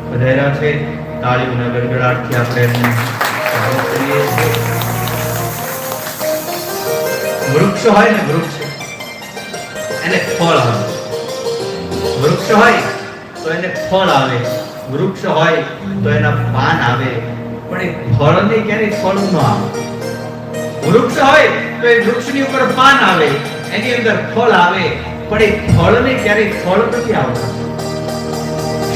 પધાર્યા છે. તાળીઓના ગડગડાટથી આપણે એમને સ્વાગત કરીએ છીએ. વૃક્ષ હોય ને, વૃક્ષ એને ફળ આવે. વૃક્ષ હોય તો એને ફળ આવે, વૃક્ષ હોય તો એના પાન આવે, પણ એ ફળને ક્યારેય ફળ ન આવે. વૃક્ષ હોય તો એ વૃક્ષની ઉપર પાન આવે, એની અંદર ફળ આવે, પણ એ ફળને ક્યારેય ફળ નથી આવતું.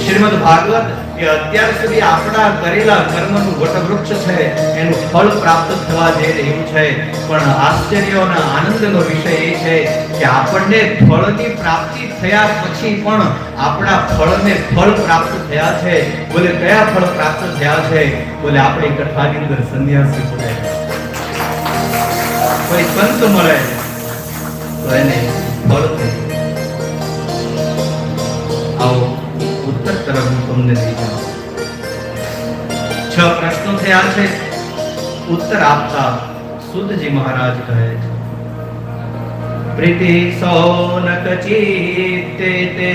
શ્રીમદ ભાગવત એ અત્યાર સુધી આપણા કરેલા કર્મનું વટવૃક્ષ છે, એનું ફળ પ્રાપ્ત થવા જઈ રહ્યું છે. પણ આશ્ચર્ય અને આનંદનો વિષય એ છે કે આપણને ફળની પ્રાપ્તિ થયા પછી પણ આપણા ફળને ફળ પ્રાપ્ત થયા છે. બોલે કયા ફળ પ્રાપ્ત થયા છે? બોલે આપણી કથાની અંદર સંન્યાસી મળે, કોઈ સંત મળે તો એને ફળ થાય. આવો ઉત્તર તરફ હું તમને લઈ જાઉં. 6 પ્રશ્નો થયા છે. ઉત્તર આપતા સુતજી મહારાજ કહે છે, પ્રીતિ સૌનક ચિત્તે તે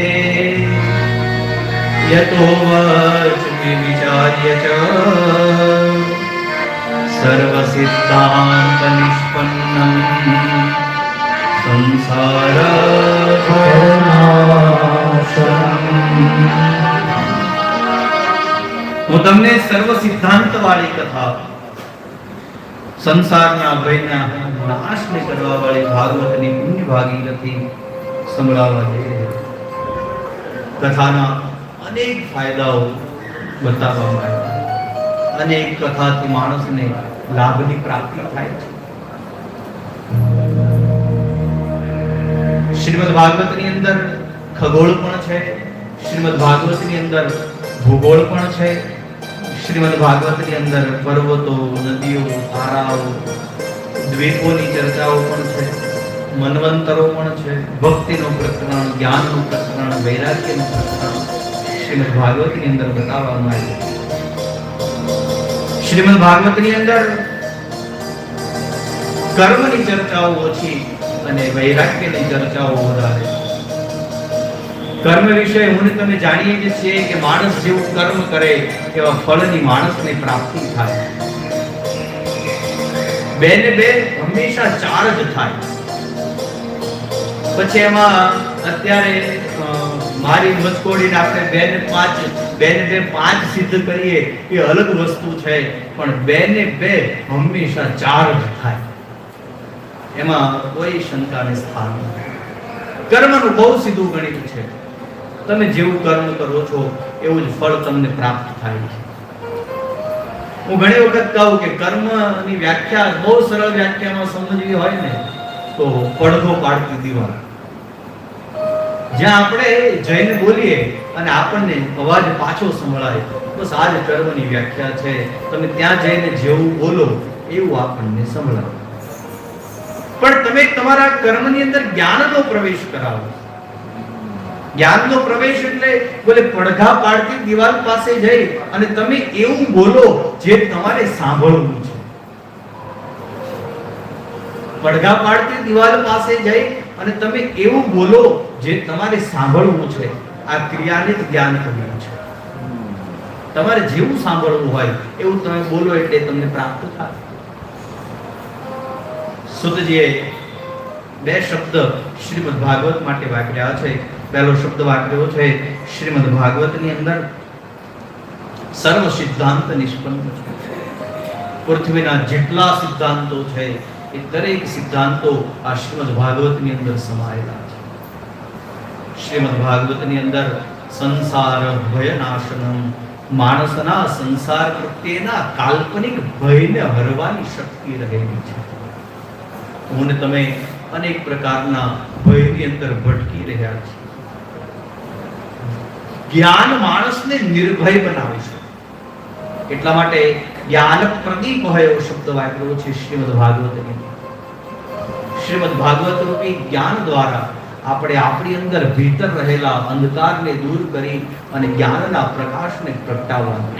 યતો વચમિ વિચાર્ય ચ સર્વ સિદ્ધાંત નિષ્પન્નમ સંસાર હું તમને સર્વ સિદ્ધાંત વાળી કથા, સંસારના ભયના નાશને કરવા વાળી ભાગવતની પુણ્ય ભાગીરથી સંભળાવવા જઈ રહ્યો. કથાના અનેક ફાયદાઓ બતાવવામાં આવ્યા. અનેક કથાથી માણસને લાભની પ્રાપ્તિ થાય છે. શ્રીમદ ભાગવતની અંદર ખગોળ પણ છે, શ્રીમદ ભાગવતની અંદર ભૂગોળ પણ છે, શ્રીમદ ભાગવતની અંદર પર્વતો, નદીઓ, તારાઓ, દ્વીપોની ચર્ચાઓ પણ છે, મન્વંતરો પણ છે, ભક્તિનું પ્રકરણ, જ્ઞાનનું પ્રકરણ, વૈરાગ્યનું પ્રકરણ શ્રીમદ ભાગવતની અંદર બતાવવામાં આવ્યું. શ્રીમદ ભાગવતની અંદર કર્મની ચર્ચાઓ ઓછી અને વૈરાગ્યની ચર્ચાઓ વધારે. કર્મ વિશે હું તમે જાણીએ જ છીએ કે માણસ જેવું કર્મ કરે એવા ફળની માણસને પ્રાપ્તિ થાય. બે ને બે હંમેશા 4 જ થાય. પછી એમાં અત્યારે મારી મસ્કોડીને આપણે 2 ને 5 સિદ્ધ કરીએ એ અલગ વસ્તુ છે, પણ 2 ને 2 હંમેશા 4 જ થાય. એમાં કોઈ શંકાને સ્થાન નથી. કર્મનું બહુ સીધું ગણિત છે. તમે જેવું કર્મ કરો છો એવું જ ફળ તમને પ્રાપ્ત થાય છે. હું ઘણી વખત કહું કે કર્મની વ્યાખ્યા બહુ સરળ વ્યાખ્યામાં સમજવી હોય ને તો પડઘો પાડતી દીવાલ. જ્યાં આપણે જઈને બોલીએ અને આપણને અવાજ પાછો સંભળાય, બસ આ જ કર્મની વ્યાખ્યા છે. તમે ત્યાં જઈને જેવું બોલો એવું આપણને સંભળાય. પણ તમે તમારા કર્મની અંદર જ્ઞાનનો પ્રવેશ કરાવો. જ્ઞાનનો પ્રવેશ એટલે બોલે પડઘા પાડતી દીવાલ પાસે જઈ અને તમે એવું બોલો જે તમારે સાંભળવું છે. પડઘા પાડતી દીવાલ પાસે જઈ અને તમે એવું બોલો જે તમારે સાંભળવું છે. આ ક્રિયાને જ જ્ઞાન કહ્યું છે. તમારે જેવું સાંભળવું હોય એવું તમે બોલો એટલે તમને પ્રાપ્ત થાય. સુતજીએ 2 શબ્દ શ્રીમદ ભાગવત માટે વાપર્યા છે. પહેલો શબ્દ વાપર્યો છે શ્રીમદ ભાગવતની અંદર સર્વ સિદ્ધાંત નિષ્પન્ન છે. પૃથ્વીના જેટલા સિદ્ધાંતો છે એ દરેક સિદ્ધાંતો આ શ્રીમદ ભાગવતની અંદર સમાયેલા છે. શ્રીમદ ભાગવતની અંદર સંસાર ભયનાશનમ, માણસના સંસાર પ્રત્યેના કાલ્પનિક ભયને હરવાની શક્તિ રહેલી છે. હું ને તમે અનેક પ્રકારના ભયની અંદર ભટકી રહ્યા છીએ. જ્ઞાન માણસને નિર્ભય બનાવે છે. એટલા માટે જ્ઞાન પ્રદીપ હોય એવો શબ્દ વાપર્યો છે શ્રીમદ ભાગવતની. શ્રીમદ ભાગવત રૂપી જ્ઞાન દ્વારા આપણે આપણી અંદર ભીતર રહેલા અંધકારને દૂર કરી અને જ્ઞાનના પ્રકાશને પ્રગટાવવાનું.